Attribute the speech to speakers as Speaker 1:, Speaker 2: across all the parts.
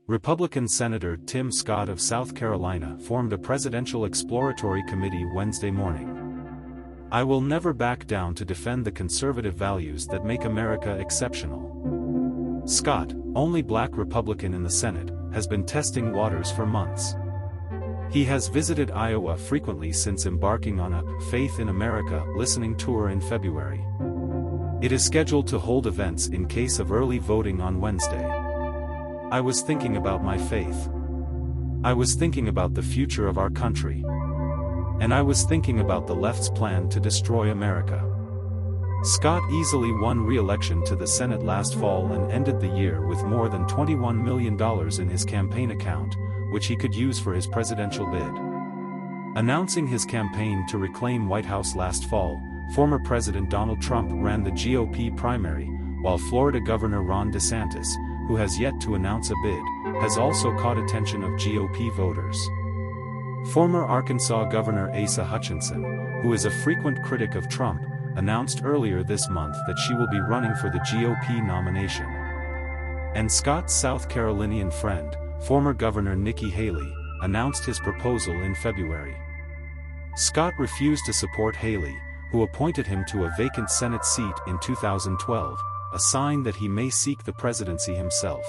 Speaker 1: Republican Senator Tim Scott of South Carolina formed a presidential exploratory committee Wednesday morning. "I will never back down to defend the conservative values that make America exceptional." Scott, only black Republican in the Senate, has been testing waters for months. He has visited Iowa frequently since embarking on a Faith in America listening tour in February. It is scheduled to hold events in case of early voting on Wednesday. "I was thinking about my faith. I was thinking about the future of our country. And I was thinking about the left's plan to destroy America." Scott easily won re-election to the Senate last fall and ended the year with more than $21 million in his campaign account, which he could use for his presidential bid. Announcing his campaign to reclaim White House last fall, former President Donald Trump ran the GOP primary, while Florida Governor Ron DeSantis, who has yet to announce a bid, has also caught attention of GOP voters. Former Arkansas Governor Asa Hutchinson, who is a frequent critic of Trump, announced earlier this month that she will be running for the GOP nomination. And Scott's South Carolinian friend, former Governor Nikki Haley, announced his proposal in February. Scott refused to support Haley, who appointed him to a vacant Senate seat in 2012, a sign that he may seek the presidency himself.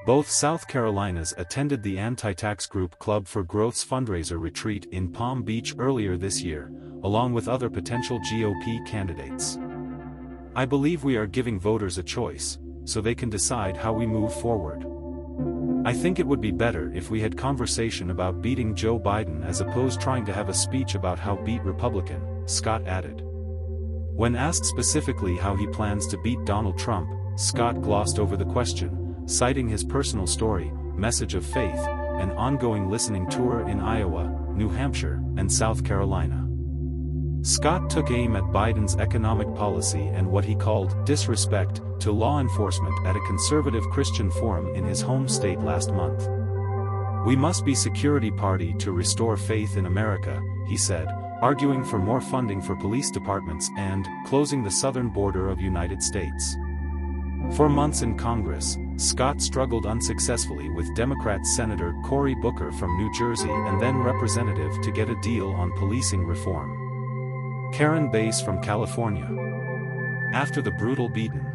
Speaker 1: Both South Carolinas attended the anti-tax group Club for Growth's fundraiser retreat in Palm Beach earlier this year, along with other potential GOP candidates. "I believe we are giving voters a choice, so they can decide how we move forward. I think it would be better if we had conversation about beating Joe Biden as opposed trying to have a speech about how beat Republican," Scott added. When asked specifically how he plans to beat Donald Trump, Scott glossed over the question, citing his personal story, message of faith, and ongoing listening tour in Iowa, New Hampshire, and South Carolina. Scott took aim at Biden's economic policy and what he called disrespect to law enforcement at a conservative Christian forum in his home state last month. "We must be security party to restore faith in America," he said, arguing for more funding for police departments and closing the southern border of United States. For months in Congress, Scott struggled unsuccessfully with Democrat Senator Cory Booker from New Jersey and then representative to get a deal on policing reform. Karen Bass from California. After the brutal beatin,